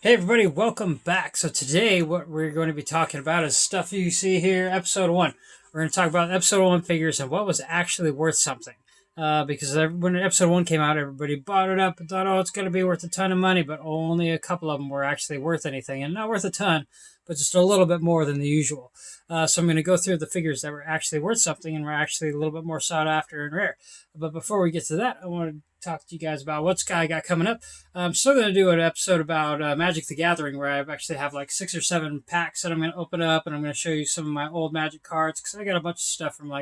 Hey everybody, welcome back. So today what we're going to be talking about is stuff you see here, episode 1. We're going to talk about episode 1 figures and what was actually worth something. Because when episode 1 came out, everybody bought it up and thought, oh, it's going to be worth a ton of money, but only a couple of them were actually worth anything. And not worth a ton, but just a little bit more than the usual. So I'm going to go through the figures that were actually worth something and were actually a little bit more sought after and rare. But before we get to that, I want to talk to you guys about what's I got coming up. I'm still going to do an episode about Magic the Gathering where I actually have like 6 or 7 packs that I'm going to open up, and I'm going to show you some of my old Magic cards because I got a bunch of stuff from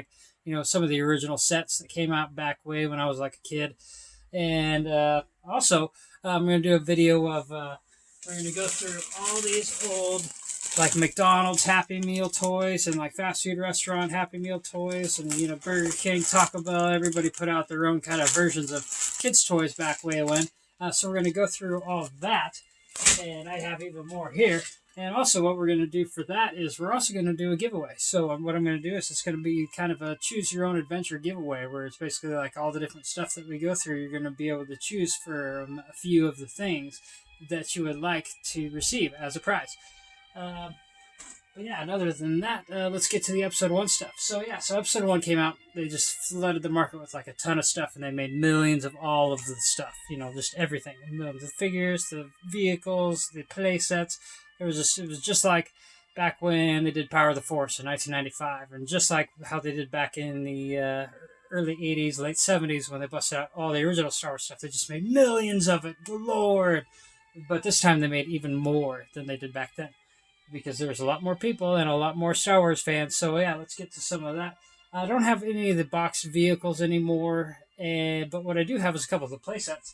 some of the original sets that came out back way when I was like a kid. And also, I'm going to do a video of, we're going to go through all these old like McDonald's Happy Meal toys and like fast food restaurant Happy Meal toys and Burger King, Taco Bell. Everybody put out their own kind of versions of kids toys back way when. So we're going to go through all of that, and I have even more here. And also what we're going to do for that is we're also going to do a giveaway. So what I'm going to do is it's going to be kind of a choose your own adventure giveaway where it's basically like all the different stuff that we go through. You're going to be able to choose for a few of the things that you would like to receive as a prize. But yeah, and other than that, let's get to the episode 1 stuff. So episode 1 came out. They just flooded the market with like a ton of stuff, and they made millions of all of the stuff. Just everything. The figures, the vehicles, the play sets. It was just like back when they did Power of the Force in 1995, and just like how they did back in the early 80s, late 70s when they busted out all the original Star Wars stuff. They just made millions of it, galore. But this time they made even more than they did back then, because there was a lot more people and a lot more Star Wars fans. So yeah, let's get to some of that. I don't have any of the boxed vehicles anymore, but what I do have is a couple of the playsets.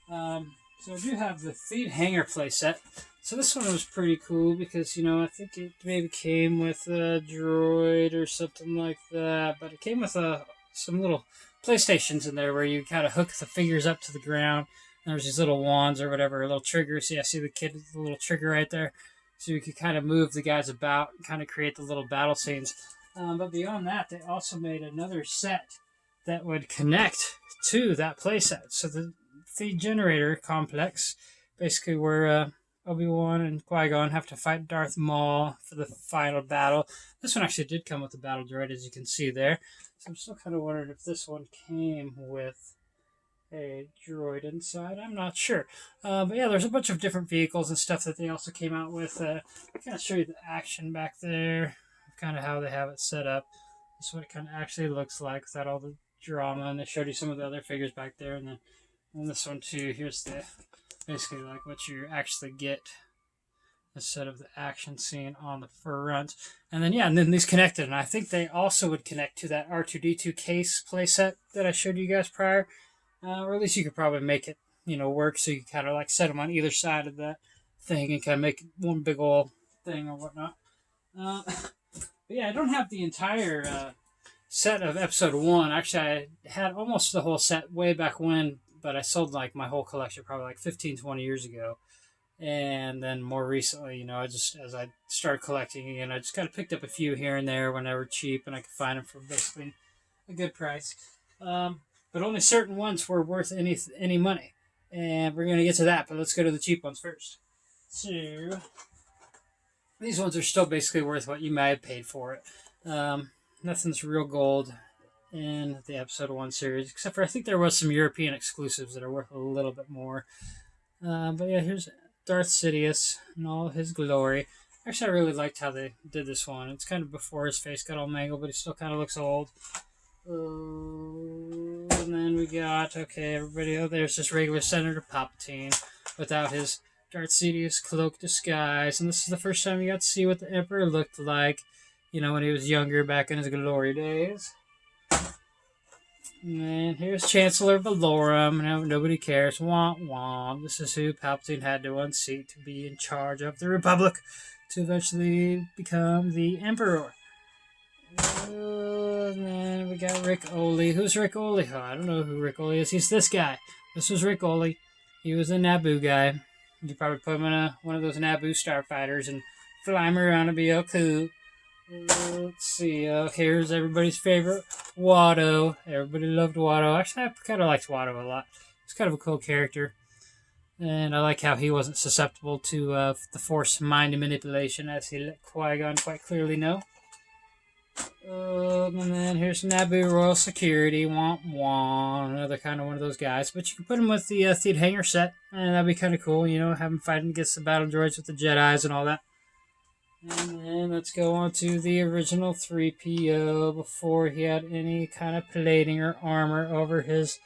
So I do have the Fleet Hangar playset. So this one was pretty cool because, I think it maybe came with a droid or something like that, but it came with some little PlayStations in there where you kind of hook the figures up to the ground. And there's these little wands or whatever, little triggers. See, I see the kid with the little trigger right there. So you could kind of move the guys about and kind of create the little battle scenes. But beyond that, they also made another set that would connect to that playset. So the generator complex, basically where Obi-Wan and Qui-Gon have to fight Darth Maul for the final battle. This one actually did come with the battle droid, as you can see there. So I'm still kind of wondering if this one came with a droid inside. I'm not sure. But yeah, there's a bunch of different vehicles and stuff that they also came out with. I kind of show you the action back there, kind of how they have it set up. This is what it kind of actually looks like without all the drama. And they showed you some of the other figures back there. And then this one too, here's the basically like what you actually get instead of the action scene on the front. And then these connected. And I think they also would connect to that R2-D2 case playset that I showed you guys prior. Or at least you could probably make it, work so you kind of like set them on either side of that thing and kind of make one big old thing or whatnot. But yeah, I don't have the entire set of episode 1. Actually, I had almost the whole set way back when, but I sold like my whole collection probably like 15, 20 years ago. And then more recently, as I started collecting again, I just kind of picked up a few here and there when they were cheap and I could find them for basically a good price. But only certain ones were worth any money. And we're going to get to that, but let's go to the cheap ones first. So, these ones are still basically worth what you might have paid for it. Nothing's real gold in the episode 1 series, except for I think there was some European exclusives that are worth a little bit more. But yeah, here's Darth Sidious in all his glory. Actually, I really liked how they did this one. It's kind of before his face got all mangled, but he still kind of looks old. And then we got, everybody, there's just regular Senator Palpatine without his Darth Sidious cloak disguise. And this is the first time you got to see what the Emperor looked like, when he was younger back in his glory days. And here's Chancellor Valorum. Now nobody cares. Womp womp. This is who Palpatine had to unseat to be in charge of the Republic to eventually become the Emperor. And then we got Rick Oley. Who's Rick Oley? Oh, I don't know who Rick Oley is. He's this guy. This was Rick Oley. He was a Naboo guy. You probably put him in one of those Naboo starfighters and fly him around and be all cool. Let's see. Here's everybody's favorite, Watto. Everybody loved Watto. Actually, I kind of liked Watto a lot. He's kind of a cool character. And I like how he wasn't susceptible to the Force mind manipulation, as he let Qui-Gon quite clearly know. And then here's Naboo Royal Security, wah wah, another kind of one of those guys. But you can put him with the Theed Hanger set, and that'd be kind of cool, have him fighting against the battle droids with the Jedis and all that. And then let's go on to the original 3PO before he had any kind of plating or armor over his,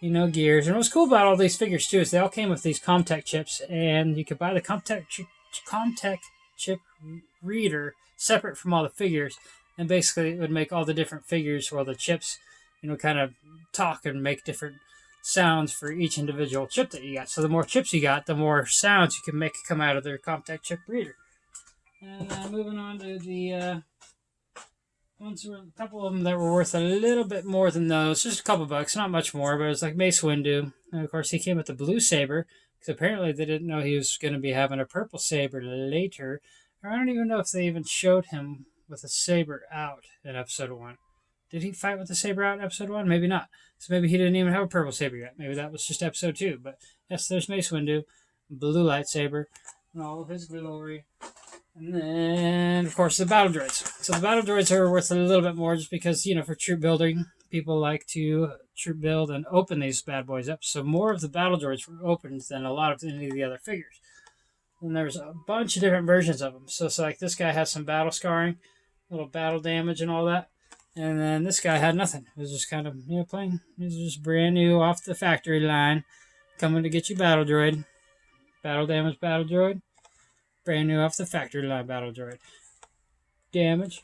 gears. And what's cool about all these figures too is they all came with these Comtech chips, and you could buy the Comtech chip reader separate from all the figures, and basically it would make all the different figures where the chips, kind of talk and make different sounds for each individual chip that you got. So the more chips you got, the more sounds you can make come out of their Comtech chip reader. And moving on to the ones, a couple of them that were worth a little bit more than those, just a couple bucks, not much more, but it was like Mace Windu. And of course, he came with the blue saber, because apparently they didn't know he was going to be having a purple saber later. Or I don't even know if they even showed him with a saber out in episode 1. Did he fight with the saber out in episode 1? Maybe not. So maybe he didn't even have a purple saber yet. Maybe that was just episode 2. But yes, there's Mace Windu, blue lightsaber, and all of his glory. And then, of course, the battle droids. So the battle droids are worth a little bit more just because, for troop building, people like to troop build and open these bad boys up. So more of the battle droids were opened than a lot of any of the other figures. And there's a bunch of different versions of them. So like this guy has some battle scarring, little battle damage and all that. And then this guy had nothing. It was just kind of, plain. He was just brand new off the factory line. Coming to get you, battle droid. Battle damage, battle droid. Brand new off the factory line, battle droid. Damage,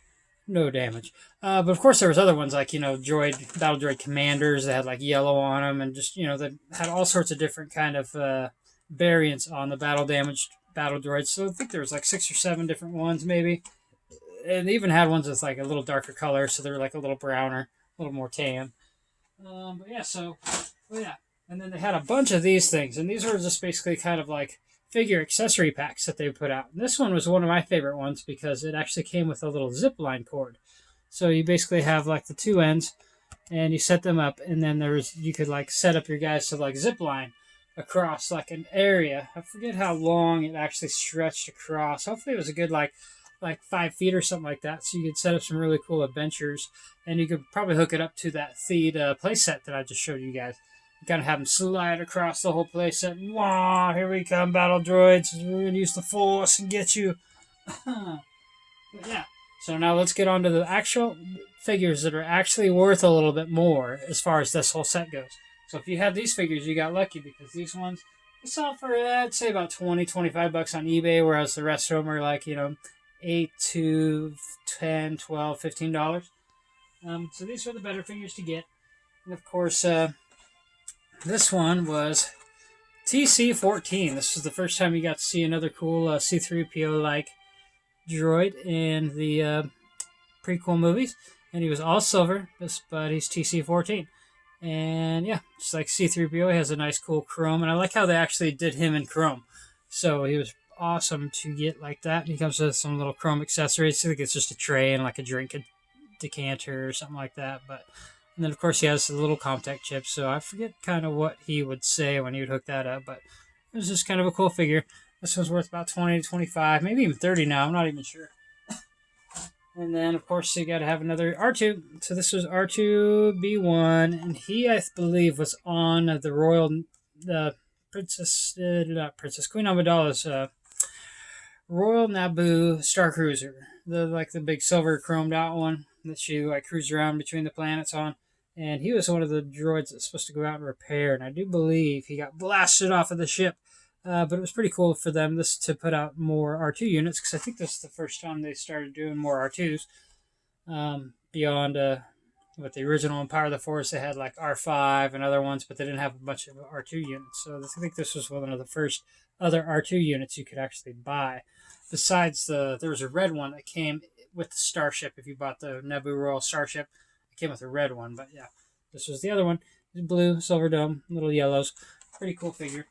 no damage. But of course there was other ones like, battle droid commanders that had like yellow on them, and just, that had all sorts of different kind of variants on the battle damaged battle droids. So I think there was like 6 or 7 different ones maybe. And they even had ones with like a little darker color, so they were like a little browner, a little more tan. Yeah. And then they had a bunch of these things, and these were just basically kind of like figure accessory packs that they put out. And this one was one of my favorite ones because it actually came with a little zip line cord. So you basically have like the 2 ends, and you set them up, and then you could like set up your guys to like zip line across like an area. I forget how long it actually stretched across. Hopefully it was a good like 5 feet or something like that. So you could set up some really cool adventures, and you could probably hook it up to that Theed playset that I just showed you guys. You kind of have them slide across the whole playset. Wow, here we come, battle droids. We're going to use the Force and get you. But yeah. So now let's get on to the actual figures that are actually worth a little bit more as far as this whole set goes. So if you had these figures, you got lucky, because these ones, they sell for, I'd say, about $20-25 on eBay, whereas the rest of them are like, $8 to $10, $12, $15. So these were the better figures to get. And of course, this one was TC-14. This was the first time you got to see another cool C-3PO-like droid in the prequel movies. And he was all silver, but he's TC-14. And yeah, just like C-3PO, he has a nice cool chrome. And I like how they actually did him in chrome. So he was awesome to get like that. He comes with some little chrome accessories. I think it's just a tray and like a drink decanter or something like that. And then, of course, he has a little Comtech chip, so I forget kind of what he would say when he would hook that up, but it was just kind of a cool figure. This one's worth about 20 to 25, maybe even 30 now, I'm not even sure. And then, of course, you got to have another R2. So this was R2B1, and he, I believe, was on the Queen Amidala's Royal Naboo Star Cruiser, the big silver chromed out one that she like cruised around between the planets on. And he was one of the droids that's supposed to go out and repair, and I do believe he got blasted off of the ship. But it was pretty cool for them to put out more R2 units, because I think this is the first time they started doing more R2s. Beyond with the original Empire of the Force, they had like R5 and other ones, but they didn't have a bunch of R2 units. So I think this was one of the first other R2 units you could actually buy. Besides there was a red one that came with the starship. If you bought the Naboo Royal Starship, it came with a red one. But yeah, this was the other one. Blue, silver dome, little yellows. Pretty cool figure.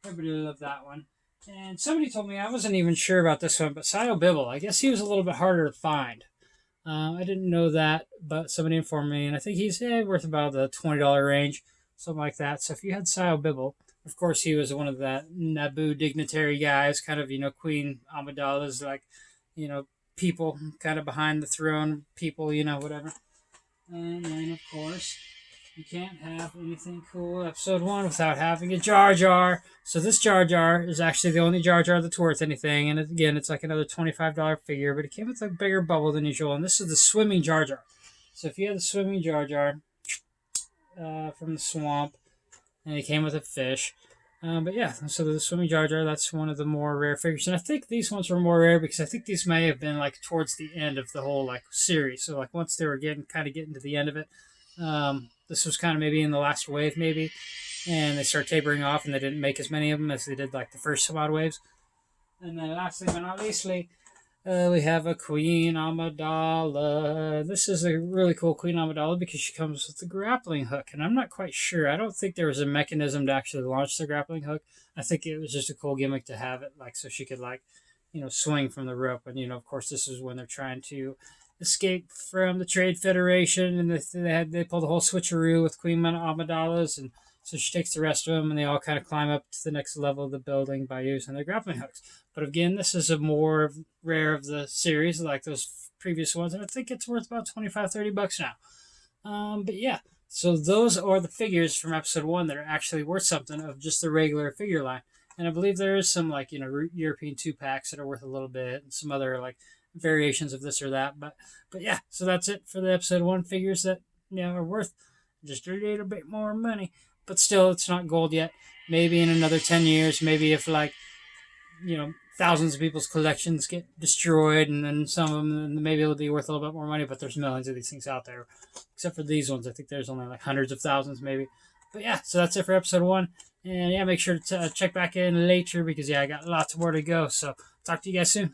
Everybody loved that one. And somebody told me, I wasn't even sure about this one, but Sio Bibble, I guess he was a little bit harder to find. I didn't know that, but somebody informed me, and I think he's worth about the $20 range, something like that. So if you had Sio Bibble, Of course, he was one of the Naboo dignitary guys, kind of, Queen Amidala's, like, you know, people kind of behind the throne, people, whatever. And then, of course, you can't have anything cool episode one without having a Jar Jar. So this Jar Jar is actually the only Jar Jar that's worth anything. And again, it's like another $25 figure, but it came with a bigger bubble than usual. And this is the swimming Jar Jar. So if you have the swimming Jar Jar from the swamp, and it came with a fish. But yeah, so the swimming Jar Jar, that's one of the more rare figures. And I think these ones were more rare because I think these may have been like towards the end of the whole like series. So like once they were getting to the end of it, this was kind of maybe in the last wave maybe, and they started tapering off, and they didn't make as many of them as they did like the first odd waves. And then lastly but not leastly, we have a Queen Amidala. This is a really cool Queen Amidala because she comes with the grappling hook, and I'm not quite sure. I don't think there was a mechanism to actually launch the grappling hook. I think it was just a cool gimmick to have it, like so she could like, swing from the rope. And of course, this is when they're trying to escape from the Trade Federation, and they pull the whole switcheroo with Queen Amidalas, and so she takes the rest of them, and they all kind of climb up to the next level of the building by using their grappling hooks. But again, this is a more rare of the series, like those previous ones, and I think it's worth about $25-$30 now. But yeah, so those are the figures from episode one that are actually worth something of just the regular figure line. And I believe there is some like European 2-packs that are worth a little bit, and some other like variations of this or that. But yeah, so that's it for the episode one figures that are worth just a little bit more money. But still, it's not gold yet. Maybe in another 10 years, maybe if like, thousands of people's collections get destroyed, and then some of them, maybe it'll be worth a little bit more money, but there's millions of these things out there. Except for these ones, I think there's only like hundreds of thousands maybe. But yeah, so that's it for episode one. And yeah, make sure to check back in later because, yeah, I got lots more to go. So talk to you guys soon.